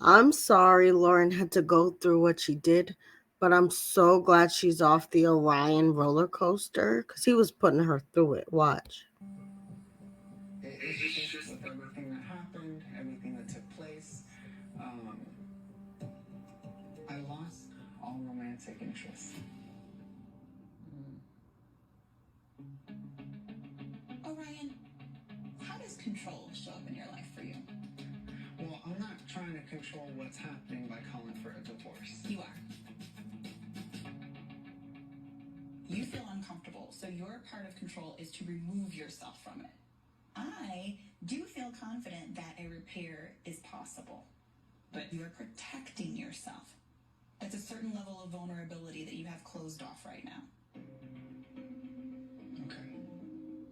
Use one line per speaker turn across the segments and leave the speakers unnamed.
I'm sorry Lauren had to go through what she did, but I'm so glad she's off the Orion roller coaster because he was putting her through it. Watch.
It's just with everything that happened, everything that took place. Um, I lost all romantic interest.
Orion, how does control show up in your life for you?
Well, I'm not trying to control what's happening by calling for a divorce.
You are. You feel uncomfortable, so your part of control is to remove yourself from it. I do feel confident that a repair is possible, but you are protecting yourself. That's a certain level of vulnerability that you have closed off right now.
Okay.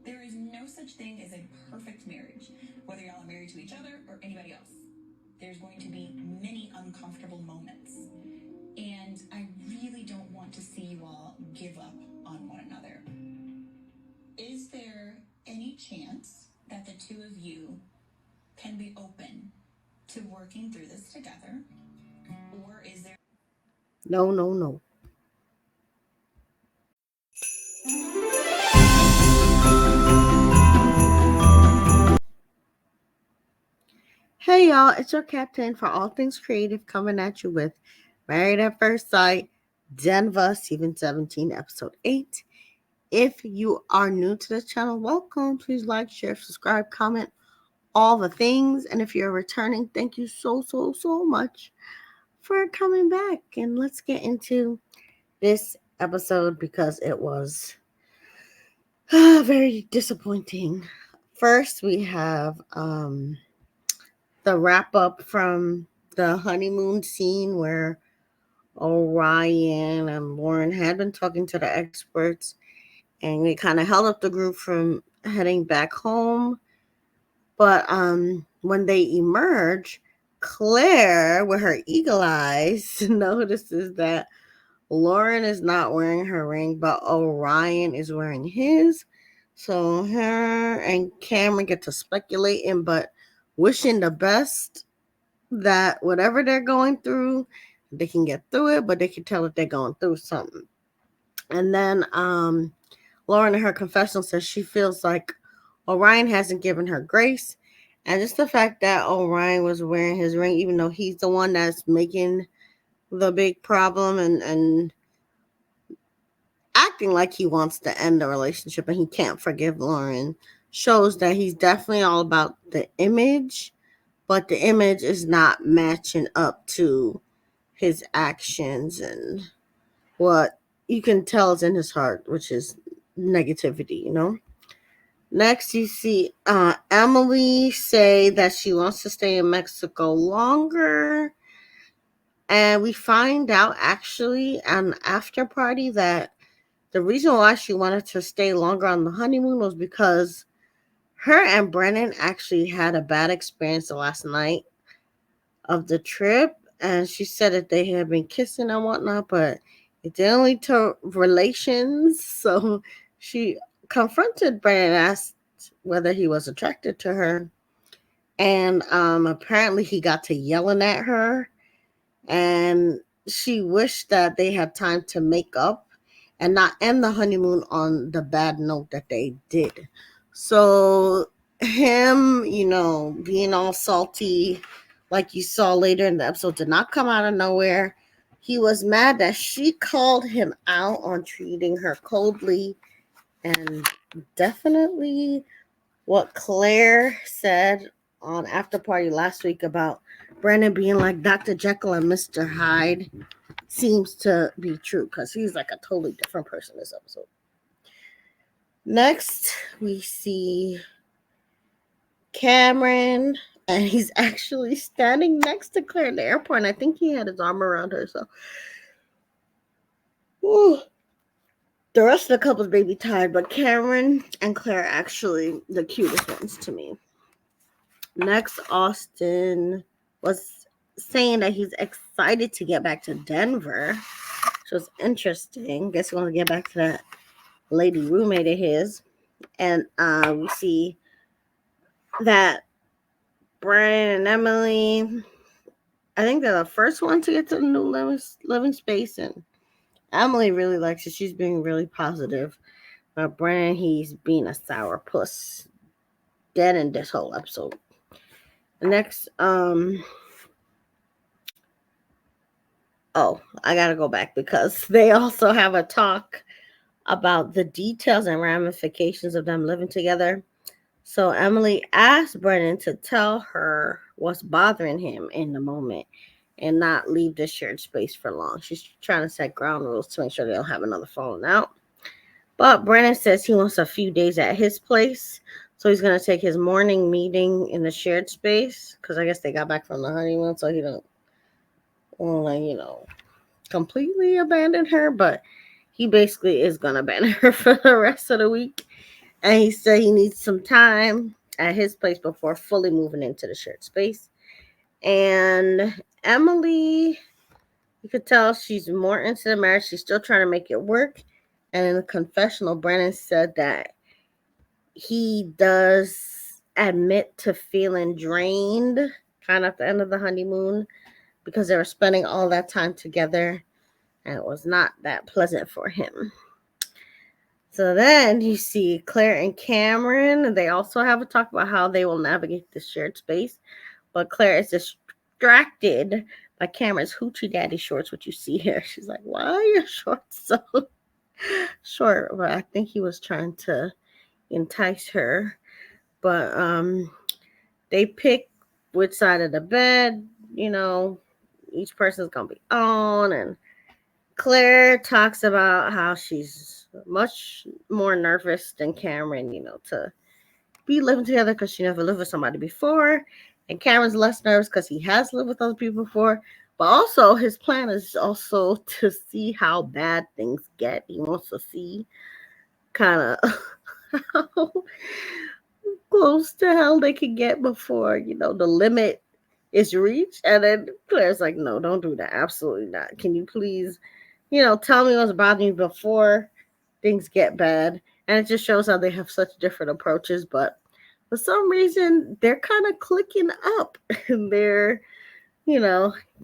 There is no such thing as a perfect marriage, whether y'all are married to each other or anybody else. There's going to be many uncomfortable moments. And I really don't want to see you all give up on one another. Is there any chance that the two of you can be open to working through this together? Or is there...
No, no, no. Hey y'all, it's your captain for all things creative coming at you with Married at First Sight, Denver, season 17, episode 8. If you are new to the channel, welcome. Please like, share, subscribe, comment, all the things. And if you're returning, thank you so, so, so much for coming back. And let's get into this episode because it was very disappointing. First, we have the wrap up from the honeymoon scene where Orion and Lauren had been talking to the experts and they kind of held up the group from heading back home. But when they emerge, Claire, with her eagle eyes, notices that Lauren is not wearing her ring, but Orion is wearing his. So her and Cameron get to speculating, but wishing the best that whatever they're going through, they can get through it, but they can tell if they're going through something. And then Lauren in her confessional says she feels like Orion hasn't given her grace. And just the fact that Orion was wearing his ring, even though he's the one that's making the big problem and acting like he wants to end the relationship and he can't forgive Lauren, shows that he's definitely all about the image, but the image is not matching up to his actions and what you can tell is in his heart, which is negativity. Next, you see Emily say that she wants to stay in Mexico longer. And we find out actually an after party that the reason why she wanted to stay longer on the honeymoon was because her and Brennan actually had a bad experience the last night of the trip. And she said that they had been kissing and whatnot, but it didn't lead to relations. So she confronted Brennan and asked whether he was attracted to her. And apparently he got to yelling at her. And she wished that they had time to make up and not end the honeymoon on the bad note that they did. So him, being all salty, like you saw later in the episode, did not come out of nowhere. He was mad that she called him out on treating her coldly, and definitely what Claire said on After Party last week about Brandon being like Dr. Jekyll and Mr. Hyde seems to be true because he's like a totally different person this episode. Next, we see Cameron, and he's actually standing next to Claire in the airport, and I think he had his arm around her. So, whew. The rest of the couple's baby tired, but Cameron and Claire are actually the cutest ones to me. Next, Austin was saying that he's excited to get back to Denver, which was interesting. Guess he wants to get back to that lady roommate of his. And we see that Brian and Emily I think they're the first one to get to the new living space, and Emily really likes it. She's being really positive. But Brennan, he's being a sour puss. Dead in this whole episode. Next, oh, I gotta go back because they also have a talk about the details and ramifications of them living together. So Emily asked Brennan to tell her what's bothering him in the moment and not leave the shared space for long. She's trying to set ground rules to make sure they don't have another falling out. But Brennan says he wants a few days at his place. So he's going to take his morning meeting in the shared space because I guess they got back from the honeymoon. So he don't want to, completely abandon her. But he basically is going to abandon her for the rest of the week. And he said he needs some time at his place before fully moving into the shared space. And Emily, you could tell she's more into the marriage. She's still trying to make it work. And in the confessional, Brennan said that he does admit to feeling drained kind of at the end of the honeymoon because they were spending all that time together and it was not that pleasant for him. So then you see Claire and Cameron. They also have a talk about how they will navigate the shared space. But Claire is distracted by Cameron's hoochie daddy shorts, which you see here. She's like, why are your shorts so short? But I think he was trying to entice her. But they pick which side of the bed, each person's going to be on. And Claire talks about how she's much more nervous than Cameron, to be living together because she never lived with somebody before. And Cameron's less nervous because he has lived with other people before. But also, his plan is also to see how bad things get. He wants to see kind of how close to hell they can get before, the limit is reached. And then Claire's like, no, don't do that. Absolutely not. Can you please, tell me what's bothering you before things get bad? And it just shows how they have such different approaches. But for some reason, they're kind of clicking up and they're,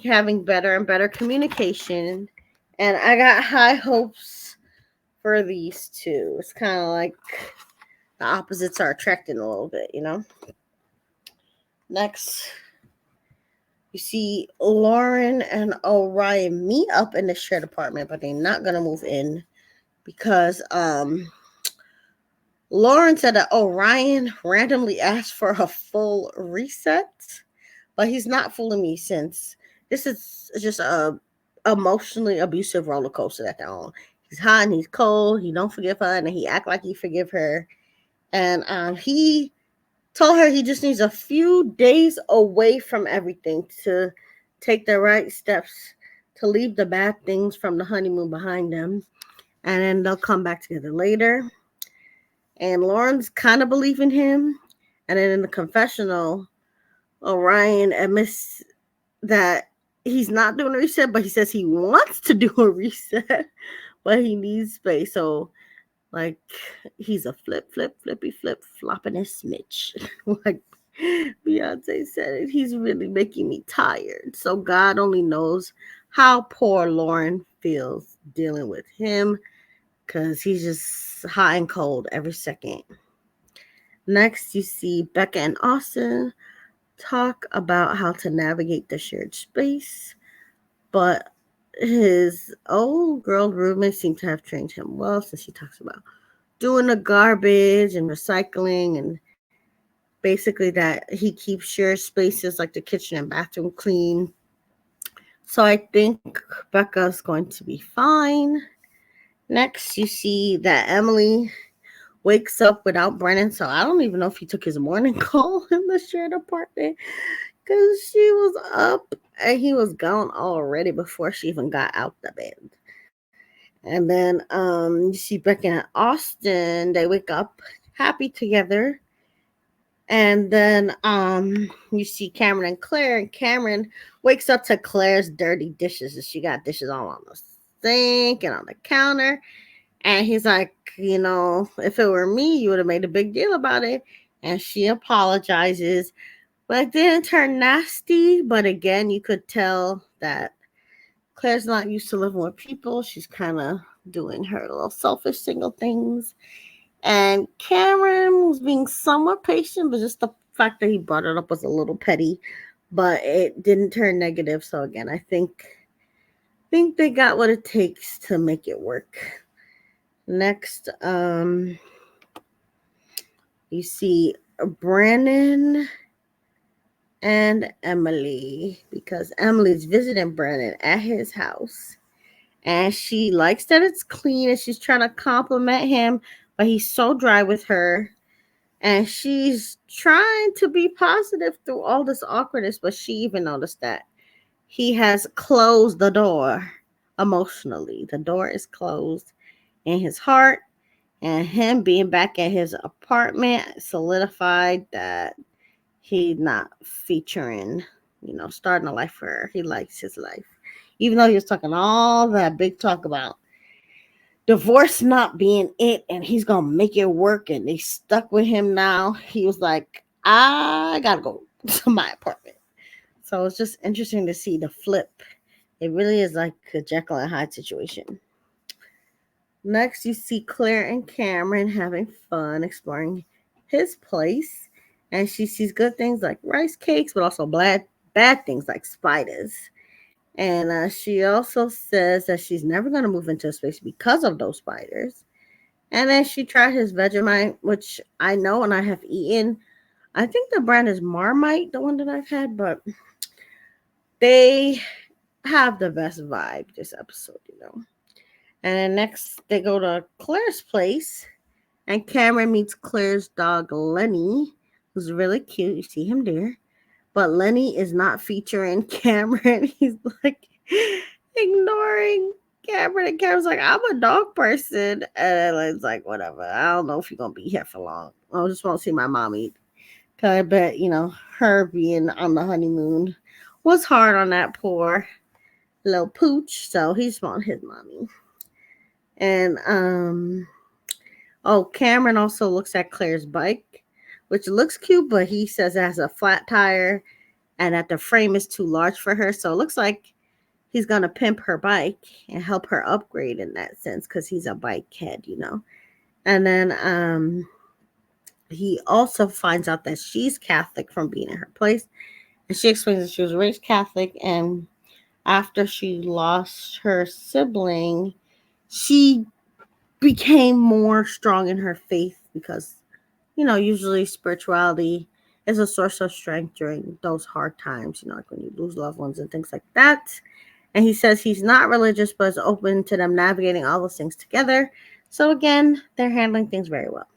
having better and better communication. And I got high hopes for these two. It's kind of like the opposites are attracting a little bit, Next, you see Lauren and Orion meet up in the shared apartment, but they're not going to move in because Lauren said that Orion randomly asked for a full reset, but he's not fooling me since this is just a emotionally abusive roller coaster that they're on. He's hot and he's cold. He don't forgive her, and he act like he forgive her. And he told her he just needs a few days away from everything to take the right steps to leave the bad things from the honeymoon behind them. And then they'll come back together later. And Lauren's kind of believing him. And then in the confessional, Orion admits that he's not doing a reset, but he says he wants to do a reset, but he needs space. So, like, he's a flippy flip, flopping his smidge. Like Beyonce said it. He's really making me tired. So God only knows how poor Lauren feels dealing with him because he's just hot and cold every second. Next, you see Becca and Austin talk about how to navigate the shared space, but his old girl roommate seemed to have trained him well since he talks about doing the garbage and recycling and basically that he keeps shared spaces like the kitchen and bathroom clean. So I think Becca's going to be fine. Next, you see that Emily wakes up without Brennan. So I don't even know if he took his morning call in the shared apartment because she was up and he was gone already before she even got out the bed. And then you see Becca and Austin, they wake up happy together. And then you see Cameron and Claire, and Cameron wakes up to Claire's dirty dishes. And she got dishes all on the sink and on the counter. And he's like, if it were me, you would have made a big deal about it. And she apologizes. But it didn't turn nasty. But again, you could tell that Claire's not used to living with people. She's kind of doing her little selfish single things. And Cameron was being somewhat patient, but just the fact that he brought it up was a little petty. But it didn't turn negative. So again, I think they got what it takes to make it work. Next, you see Brandon and Emily because Emily's visiting Brandon at his house. And she likes that it's clean and she's trying to compliment him, but he's so dry with her. And she's trying to be positive through all this awkwardness, but she even noticed that he has closed the door emotionally. The door is closed in his heart, and him being back at his apartment solidified that he's not featuring, starting a life for her. He likes his life. Even though he was talking all that big talk about divorce not being it and he's gonna make it work and they stuck with him now, he was like, I gotta go to my apartment. So it's just interesting to see the flip. It really is like a Jekyll and Hyde situation. Next, you see Claire and Cameron having fun exploring his place. And she sees good things like rice cakes, but also bad things like spiders. And she also says that she's never going to move into a space because of those spiders. And then she tried his Vegemite, which I know and I have eaten. I think the brand is Marmite, the one that I've had, but they have the best vibe this episode. And then next, they go to Claire's place, and Cameron meets Claire's dog, Lenny, who's really cute. You see him there. But Lenny is not featuring Cameron. He's like ignoring Cameron. And Cameron's like, I'm a dog person. And Lenny's like, whatever. I don't know if you're going to be here for long. I just want to see my mommy. Because I bet, her being on the honeymoon was hard on that poor little pooch. So he just wants his mommy. And Cameron also looks at Claire's bike, which looks cute, but he says it has a flat tire and that the frame is too large for her. So it looks like he's gonna pimp her bike and help her upgrade in that sense because he's a bike head. And then he also finds out that she's Catholic from being in her place. And she explains that she was raised Catholic, and after she lost her sibling, she became more strong in her faith because, usually spirituality is a source of strength during those hard times, like when you lose loved ones and things like that. And he says he's not religious, but is open to them navigating all those things together. So again, they're handling things very well.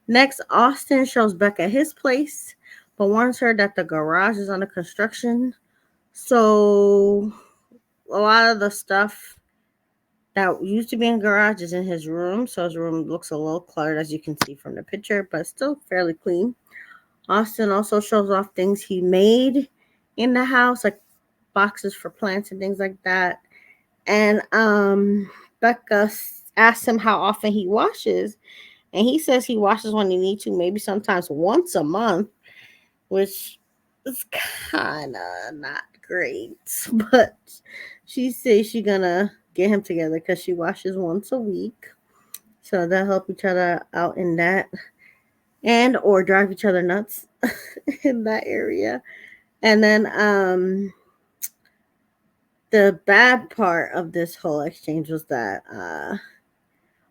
Next, Austin shows Becca his place, but warns her that the garage is under construction. So a lot of the stuff that used to be in garage is in his room. So his room looks a little cluttered, as you can see from the picture, but still fairly clean. Austin also shows off things he made in the house, like boxes for plants and things like that. And Becca asks him how often he washes, and he says he washes when he needs to, maybe sometimes once a month, which is kind of not great. But she says she's gonna get him together because she washes once a week, so they'll help each other out in that, and or drive each other nuts in that area. And then the bad part of this whole exchange was that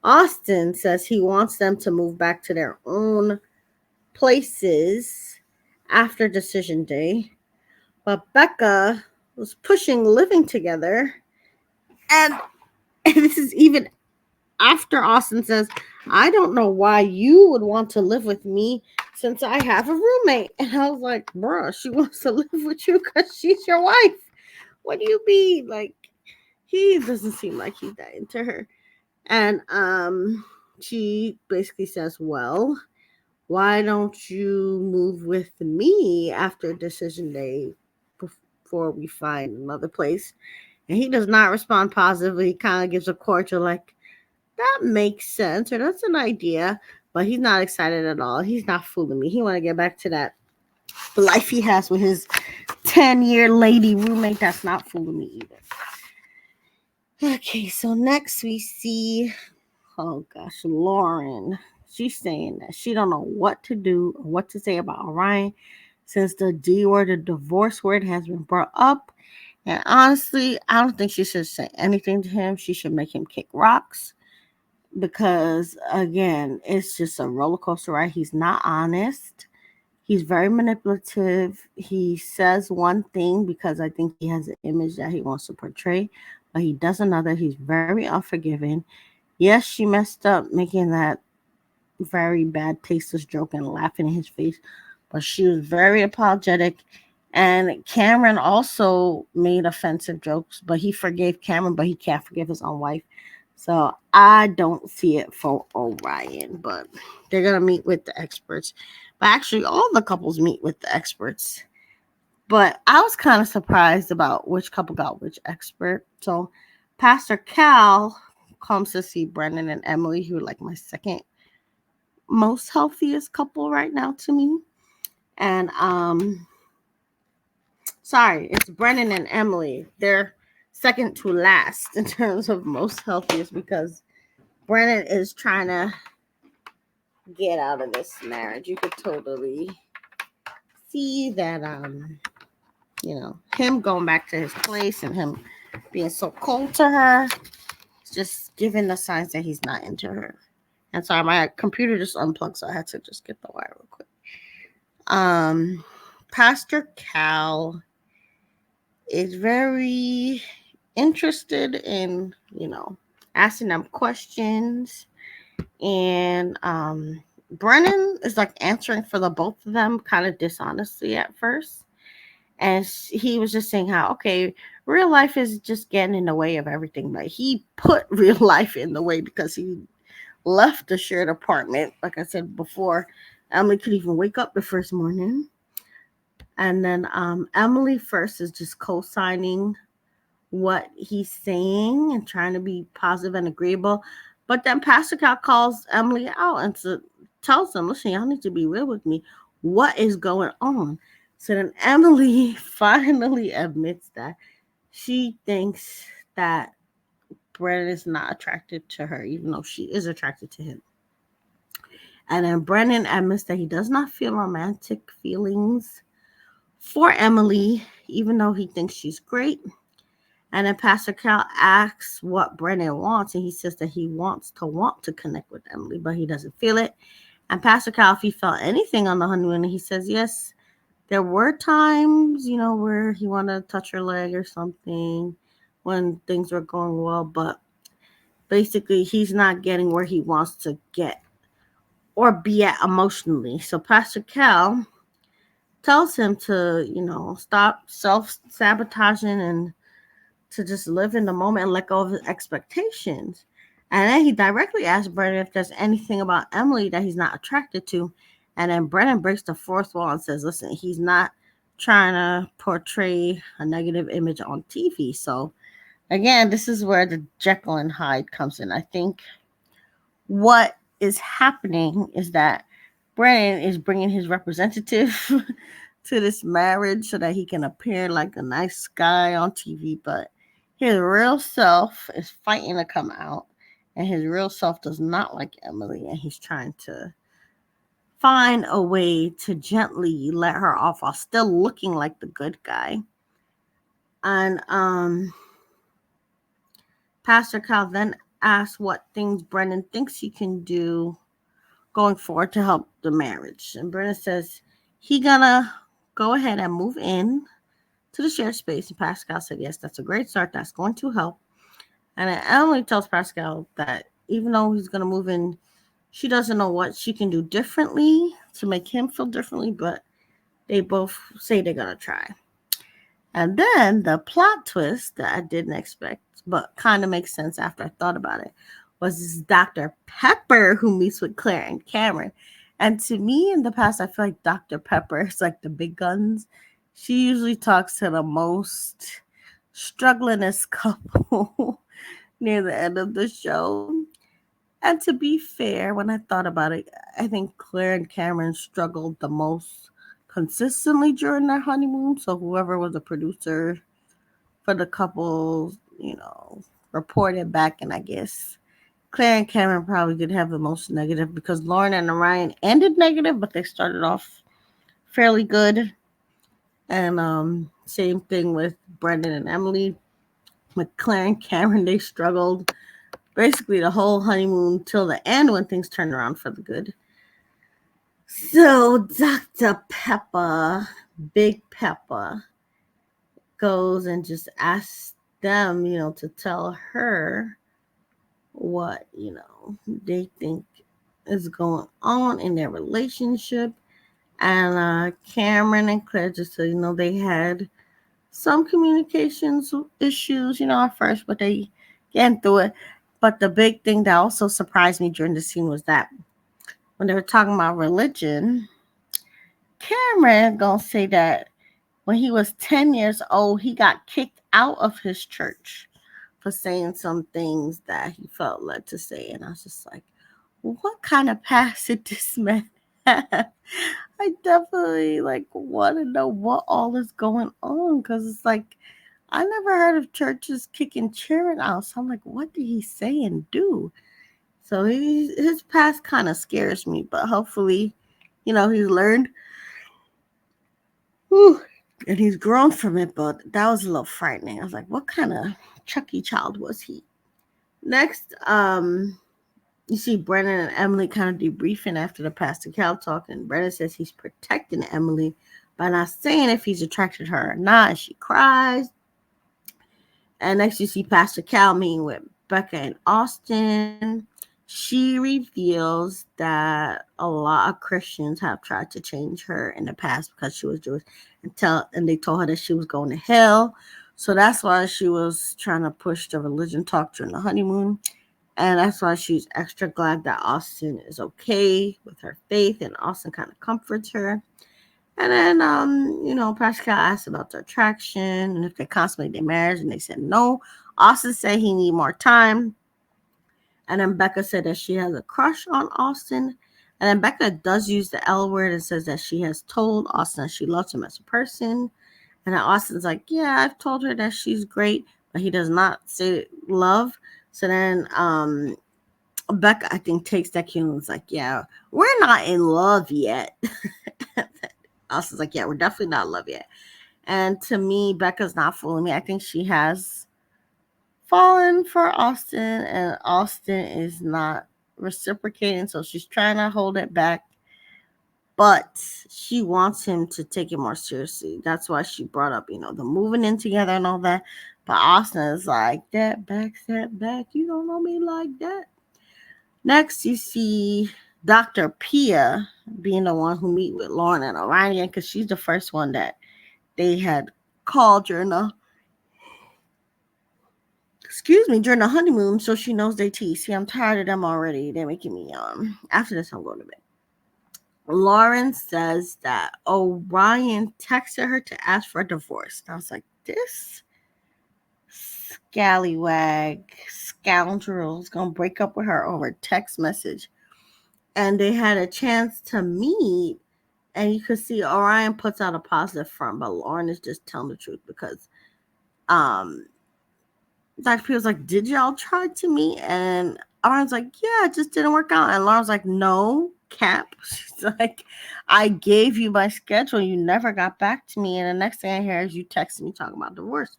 Austin says he wants them to move back to their own places after decision day, but Becca was pushing living together, and this is even after Austin says, I don't know why you would want to live with me since I have a roommate. And I was like, bruh, she wants to live with you because she's your wife. What do you mean? Like, he doesn't seem like he's that into her. And she basically says, well, why don't you move with me after decision day before we find another place? And he does not respond positively. He kind of gives a cordial, like, that makes sense, or that's an idea, but he's not excited at all. He's not fooling me. He want to get back to that The life he has with his 10-year lady roommate, that's not fooling me either. Okay, so next we see, oh gosh, Lauren. She's saying that she don't know what to do or what to say about Orion since the D word, the divorce word, has been brought up. And honestly, I don't think she should say anything to him. She should make him kick rocks because, again, it's just a roller coaster ride. He's not honest. He's very manipulative. He says one thing because I think he has an image that he wants to portray, but he does another. He's very unforgiving. Yes, she messed up making that very bad, tasteless joke and laughing in his face, but she was very apologetic. And Cameron also made offensive jokes, but he forgave Cameron, but he can't forgive his own wife. So I don't see it for Orion, but they're gonna meet with the experts. But actually, all the couples meet with the experts. But I was kind of surprised about which couple got which expert. So Pastor Cal comes to see Brendan and Emily, who are like my second most healthiest couple right now to me. And sorry, it's Brennan and Emily. They're second to last in terms of most healthiest because Brennan is trying to get out of this marriage. You could totally see that him going back to his place and him being so cold to her, just giving the signs that he's not into her. And sorry, my computer just unplugged, so I had to just get the wire real quick. Um, Pastor Cal is very interested in, asking them questions. And Brennan is like answering for the both of them kind of dishonestly at first. And he was just saying how, okay, real life is just getting in the way of everything. But he put real life in the way because he left the shared apartment. Like I said before, Emily could even wake up the first morning. And then Emily first is just co-signing what he's saying and trying to be positive and agreeable. But then Pastor Cal calls Emily out and tells them, listen, y'all need to be real with me. What is going on? So then Emily finally admits that she thinks that Brennan is not attracted to her, even though she is attracted to him. And then Brennan admits that he does not feel romantic feelings for Emily, even though he thinks she's great. And then Pastor Cal asks what Brennan wants, and he says that he want to connect with Emily, but he doesn't feel it. And Pastor Cal, if he felt anything on the honeymoon, he says yes, there were times, where he wanted to touch her leg or something when things were going well, but basically he's not getting where he wants to get or be at emotionally. So Pastor Cal tells him to, stop self sabotaging and to just live in the moment and let go of his expectations. And then he directly asks Brennan if there's anything about Emily that he's not attracted to. And then Brennan breaks the fourth wall and says, listen, he's not trying to portray a negative image on TV. So, again, this is where the Jekyll and Hyde comes in. I think what is happening is that Brennan is bringing his representative to this marriage so that he can appear like a nice guy on TV, but his real self is fighting to come out, and his real self does not like Emily, and he's trying to find a way to gently let her off while still looking like the good guy. And Pastor Cal then asks what things Brennan thinks he can do going forward to help the marriage. And Brennan says he gonna go ahead and move in to the shared space. And Pascal said, yes, that's a great start. That's going to help. And then Emily tells Pascal that even though he's gonna move in, she doesn't know what she can do differently to make him feel differently, but they both say they're gonna try. And then the plot twist that I didn't expect, but kind of makes sense after I thought about it, was this Dr. Pepper who meets with Claire and Cameron. And to me, in the past, I feel like Dr. Pepper is like the big guns. She usually talks to the most strugglingest couple near the end of the show. And to be fair, when I thought about it, I think Claire and Cameron struggled the most consistently during their honeymoon. So whoever was a producer for the couple, reported back, and I guess Claire and Cameron probably did have the most negative because Lauren and Orion ended negative, but they started off fairly good. And same thing with Brendan and Emily. With Claire and Cameron, they struggled basically the whole honeymoon till the end when things turned around for the good. So Dr. Pepper, Big Pepper, goes and just asks them, to tell her what, they think is going on in their relationship. And Cameron and Claire just said, they had some communications issues, at first, but they getting through it. But the big thing that also surprised me during the scene was that when they were talking about religion, Cameron gonna say that when he was 10 years old, he got kicked out of his church for saying some things that he felt led to say. And I was just like, what kind of past did this man have? I definitely want to know what all is going on because it's like I never heard of churches kicking children out. So I'm like, what did he say and do? So his past kind of scares me, but hopefully, he's learned. Whew, and he's grown from it, but that was a little frightening. I was like, what kind of Chucky child was he? Next, you see Brennan and Emily kind of debriefing after the Pastor Cal talk, and Brennan says he's protecting Emily by not saying if he's attracted to her or not, and she cries. And next you see Pastor Cal meeting with Becca and Austin. She reveals that a lot of Christians have tried to change her in the past because she was Jewish and they told her that she was going to hell. So that's why she was trying to push the religion talk during the honeymoon. And that's why she's extra glad that Austin is okay with her faith, and Austin kind of comforts her. And then, Pascal asked about the attraction and if they consummate their marriage, and they said no. Austin said he need more time. And then Becca said that she has a crush on Austin. And then Becca does use the L word and says that she has told Austin that she loves him as a person. And then Austin's like, yeah, I've told her that she's great, but he does not say love. So then Becca, I think, takes that cue and is like, yeah, we're not in love yet. Austin's like, yeah, we're definitely not in love yet. And to me, Becca's not fooling me. I think she has fallen for Austin, and Austin is not reciprocating, so she's trying to hold it back. But she wants him to take it more seriously. That's why she brought up, the moving in together and all that. But Austin is like, that back, step back. You don't know me like that. Next, you see Dr. Pia being the one who meet with Lauren and Orion because she's the first one that they had called during during the honeymoon, so she knows they tease. See, I'm tired of them already. They're making me after this I'm going to bed. Lauren says that Orion texted her to ask for a divorce. And I was like, this scallywag scoundrel is gonna break up with her over text message. And they had a chance to meet, and you could see Orion puts out a positive front, but Lauren is just telling the truth because Dr. P was like, did y'all try to meet? And Orion's like, yeah, it just didn't work out. And Lauren's like, no, Cap. She's like, I gave you my schedule. You never got back to me. And the next thing I hear is you texting me talking about divorce.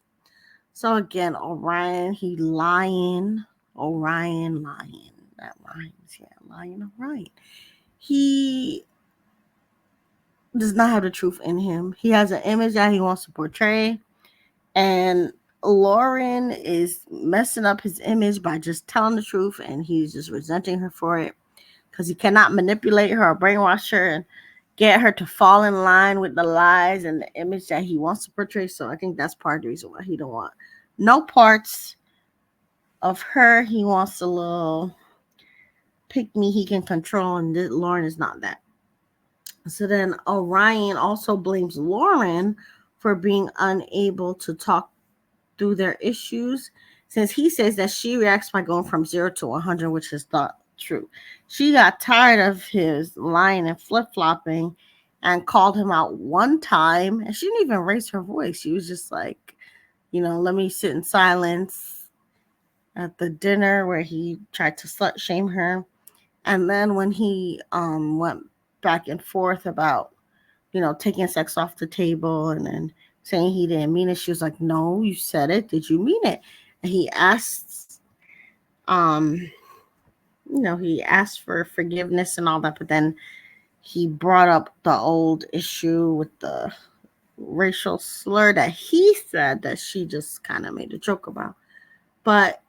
So again, Orion, he lying. Orion lying. That rhymes. Yeah, lying Orion. He does not have the truth in him. He has an image that he wants to portray. And Lauren is messing up his image by just telling the truth, and he's just resenting her for it because he cannot manipulate her or brainwash her and get her to fall in line with the lies and the image that he wants to portray. So I think that's part of the reason why he don't want no parts of her. He wants a little pick me he can control, and Lauren is not that. So then Orion also blames Lauren for being unable to talk through their issues, since he says that she reacts by going from 0 to 100, which is not true. She got tired of his lying and flip-flopping, and called him out one time. And she didn't even raise her voice. She was just like, let me sit in silence at the dinner where he tried to slut shame her. And then when he went back and forth about, taking sex off the table and then saying he didn't mean it, she was like, no, you said it. Did you mean it? And um, he asked for forgiveness and all that, but then he brought up the old issue with the racial slur that he said that she just kind of made a joke about. But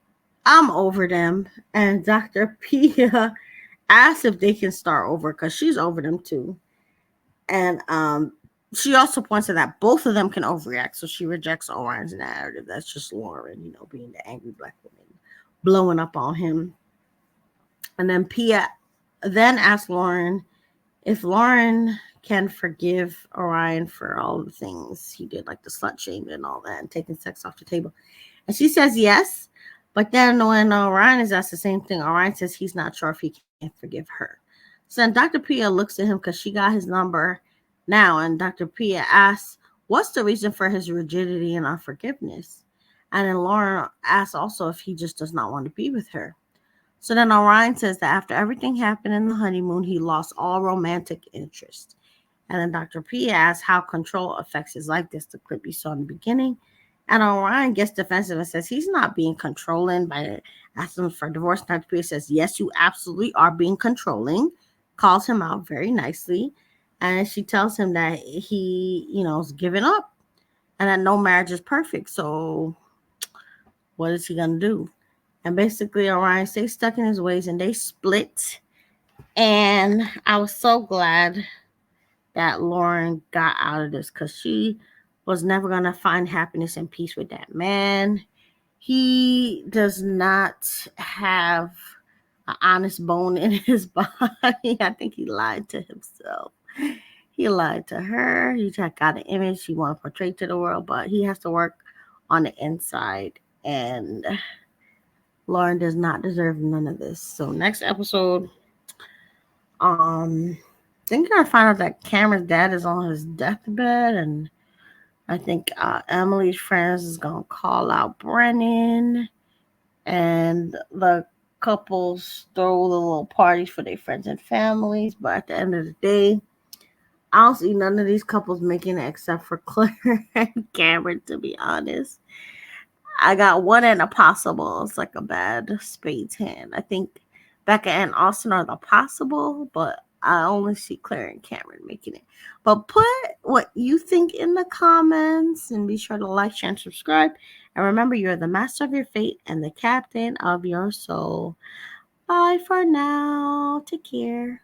I'm over them. And Dr. Pia asked if they can start over because she's over them too. And she also points out that both of them can overreact. So she rejects Orion's narrative. That's just Lauren, being the angry black woman, blowing up on him. And then Pia then asks Lauren if Lauren can forgive Orion for all the things he did, like the slut shaming and all that, and taking sex off the table. And she says yes. But then when Orion is asked the same thing, Orion says he's not sure if he can forgive her. So then Dr. Pia looks at him because she got his number now. And Dr. Pia asks, what's the reason for his rigidity and unforgiveness? And then Lauren asks also if he just does not want to be with her. So then Orion says that after everything happened in the honeymoon, he lost all romantic interest. And then Dr. P asks how control affects his life. That's the clip you saw in the beginning. And Orion gets defensive and says he's not being controlling by asking for divorce. Dr. P says, yes, you absolutely are being controlling, calls him out very nicely. And she tells him that he, is giving up and that no marriage is perfect. So what is he going to do? And basically, Orion stays stuck in his ways and they split. And I was so glad that Lauren got out of this because she was never going to find happiness and peace with that man. He does not have an honest bone in his body. I think he lied to himself. He lied to her. He got an image he want to portray to the world, but he has to work on the inside. And Lauren does not deserve none of this. So next episode, I think you're gonna find out that Cameron's dad is on his deathbed, and I think Emily's friends is gonna call out Brennan, and the couples throw the little parties for their friends and families. But at the end of the day, I don't see none of these couples making it except for Claire and Cameron, to be honest. I got one and a possible. It's like a bad spades hand. I think Becca and Austin are the possible, but I only see Claire and Cameron making it. But put what you think in the comments and be sure to like, share, and subscribe. And remember, you're the master of your fate and the captain of your soul. Bye for now. Take care.